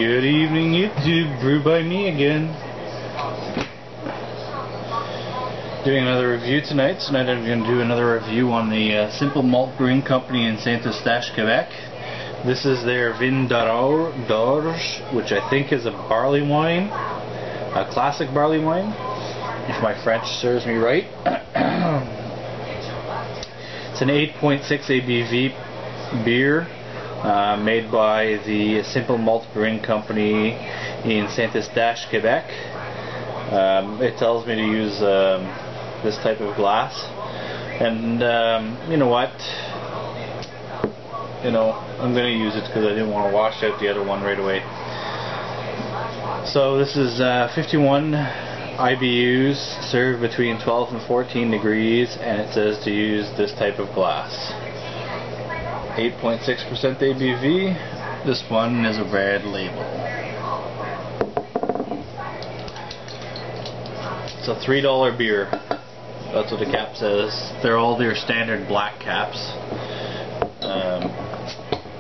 Good evening, YouTube. Brew by me again. Doing another review tonight. Tonight I'm going to do another review on the Simple Malt Brewing Company in Saint-Eustache, Quebec. This is their Vin d'Orge, which I think is a barley wine, a classic barley wine, if my French serves me right. It's an 8.6 ABV beer. Made by the Simple Malt Brewing Company in Saint-Eustache, Quebec. It tells me to use this type of glass, and you know what? I'm going to use it because I didn't want to wash out the other one right away. So this is 51 IBUs, served between 12 and 14 degrees, and it says to use this type of glass. 8.6% ABV. This one is a red label. It's a $3 beer. That's what the cap says. They're all their standard black caps.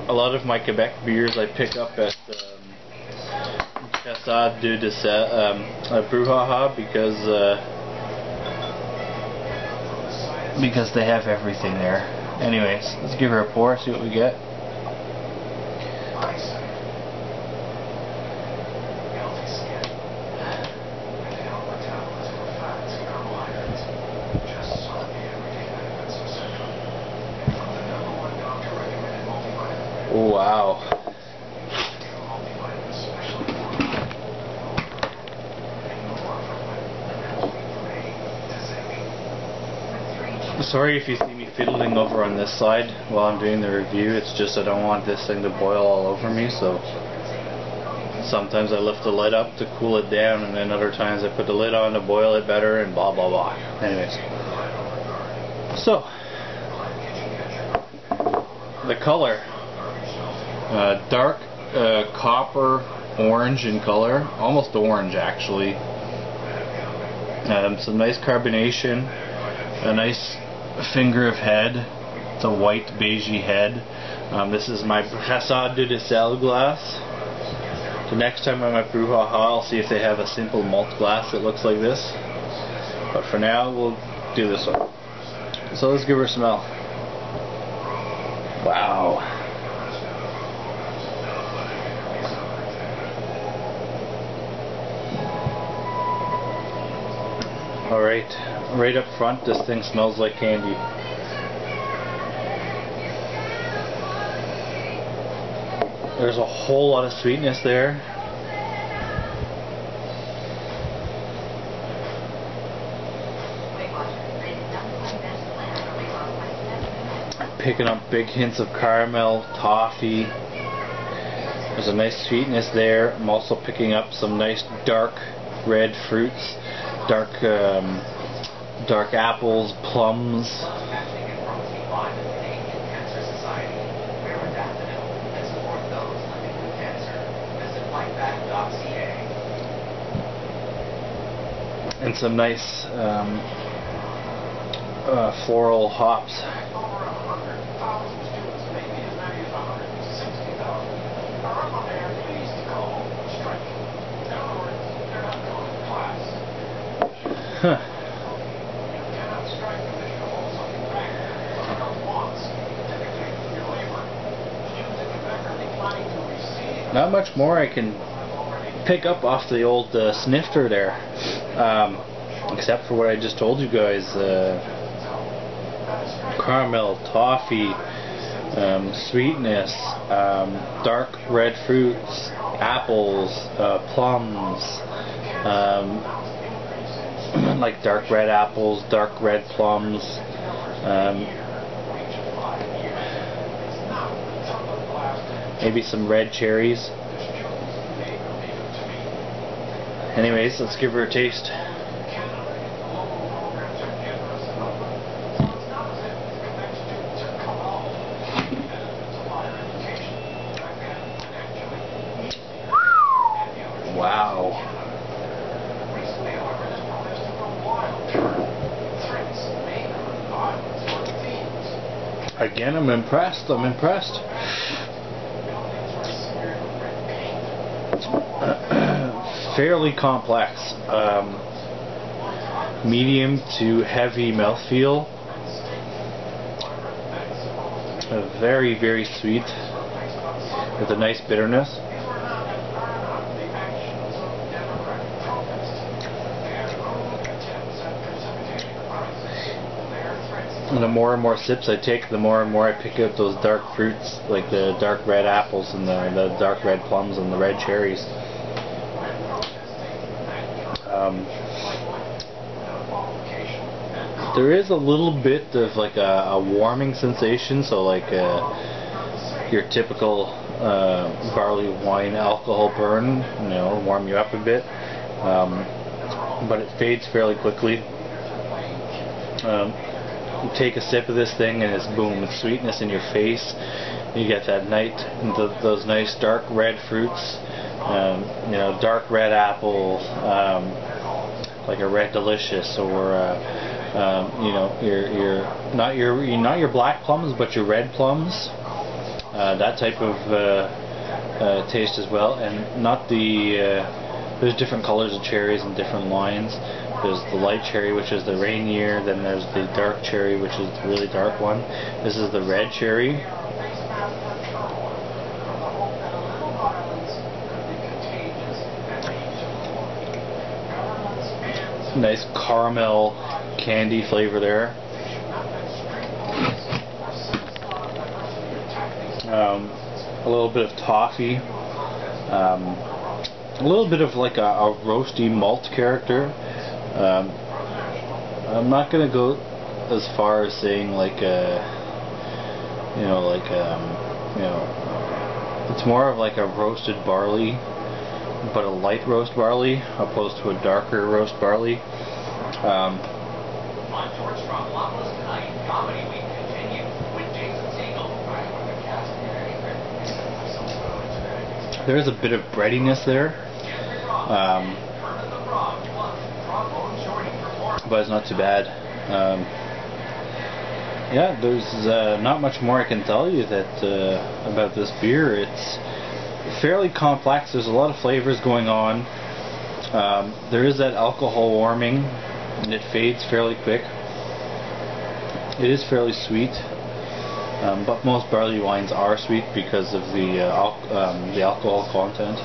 A lot of my Quebec beers I pick up at Cassade de Brouhaha because they have everything there. Anyways, let's give her a pour, see what we get. Wow. Sorry if you see me fiddling over on this side while I'm doing the review. It's just I don't want this thing to boil all over me, so sometimes I lift the lid up to cool it down, and then other times I put the lid on to boil it better, and blah blah blah. Anyways, so the color, dark copper orange in color, almost orange actually. Some nice carbonation, a nice finger of head. It's a white beigey head. This is my Cassade de Sel glass. The next time I'm at Brouhaha, I'll see if they have a simple malt glass that looks like this. But for now, we'll do this one. So let's give her a smell. Wow. Alright. Right up front, this thing smells like candy. There's a whole lot of sweetness there. Picking up big hints of caramel, toffee. There's a nice sweetness there. I'm also picking up some nice dark red fruits, dark apples, plums. And some nice floral hops. Huh. Not much more I can pick up off the old snifter there, except for what I just told you guys. Caramel, toffee, sweetness, dark red fruits, apples, plums, like dark red apples, dark red plums, maybe some red cherries. Anyways, let's give her a taste. Wow. Again, I'm impressed. fairly complex. Medium to heavy mouthfeel. Very, very sweet with a nice bitterness. And the more and more sips I take, the more and more I pick out those dark fruits, like the dark red apples and the dark red plums and the red cherries. There is a little bit of like a warming sensation, so like your typical barley wine alcohol burn, you know, warm you up a bit, but it fades fairly quickly. You take a sip of this thing and it's boom, it's sweetness in your face. You get that those nice dark red fruits, you know, dark red apple, like a red delicious, or you know, not your black plums, but your red plums. That type of taste as well, and not the. There's different colors of cherries and different lines. There's the light cherry, which is the Rainier. Then there's the dark cherry, which is the really dark one. This is the red cherry. Nice caramel candy flavor there. A little bit of toffee. A little bit of like a roasty malt character. I'm not gonna go as far as saying like you know, like you know, it's more of like a roasted barley, but a light roast barley opposed to a darker roast barley. There is a bit of breadiness there, but it's not too bad. Yeah, there's not much more I can tell you that about this beer. It's fairly complex. There's a lot of flavors going on. There is that alcohol warming, and it fades fairly quick. It is fairly sweet, but most barley wines are sweet because of the alcohol content.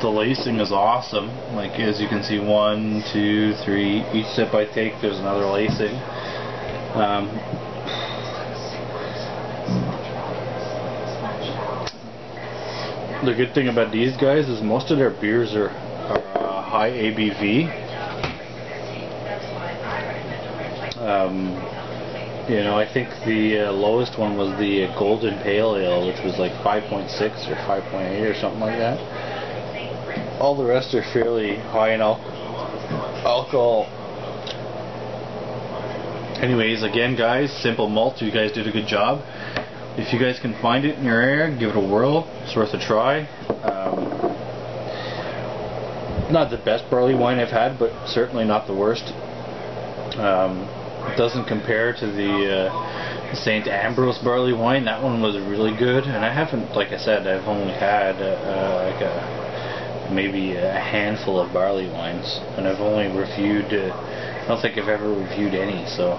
The lacing is awesome. Like, as you can see, 1, 2, 3. Each sip I take, there's another lacing. The good thing about these guys is most of their beers are high ABV. You know, I think the lowest one was the Golden Pale Ale, which was like 5.6 or 5.8 or something like that. All the rest are fairly high in alcohol. Anyways, again guys, Simple Malt, you guys did a good job. If you guys can find it in your area, give it a whirl. It's worth a try. Not the best barley wine I've had, but certainly not the worst. It doesn't compare to the St. Ambrose barley wine. That one was really good, and I haven't, like I said, I've only had maybe a handful of barley wines, and I've only reviewed, I don't think I've ever reviewed any, so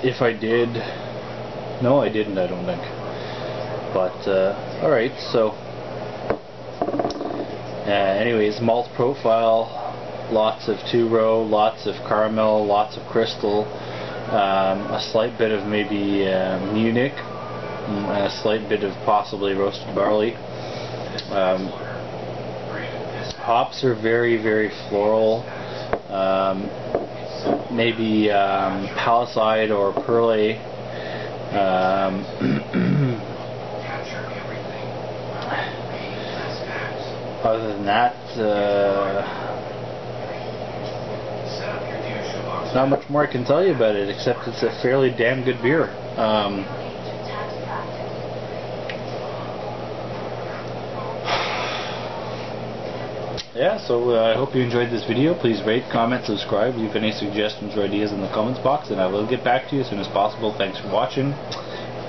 if I did, no I didn't, I don't think, but alright, so anyways, malt profile, lots of two-row, lots of caramel, lots of crystal, a slight bit of maybe Munich, and a slight bit of possibly roasted barley. Hops are very, very floral. Maybe Palisade or Perle. Other than that, not much more I can tell you about it, except it's a fairly damn good beer. yeah, so I hope you enjoyed this video. Please rate, comment, subscribe, leave any suggestions or ideas in the comments box, and I will get back to you as soon as possible. Thanks for watching.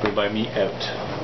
Goodbye, me out.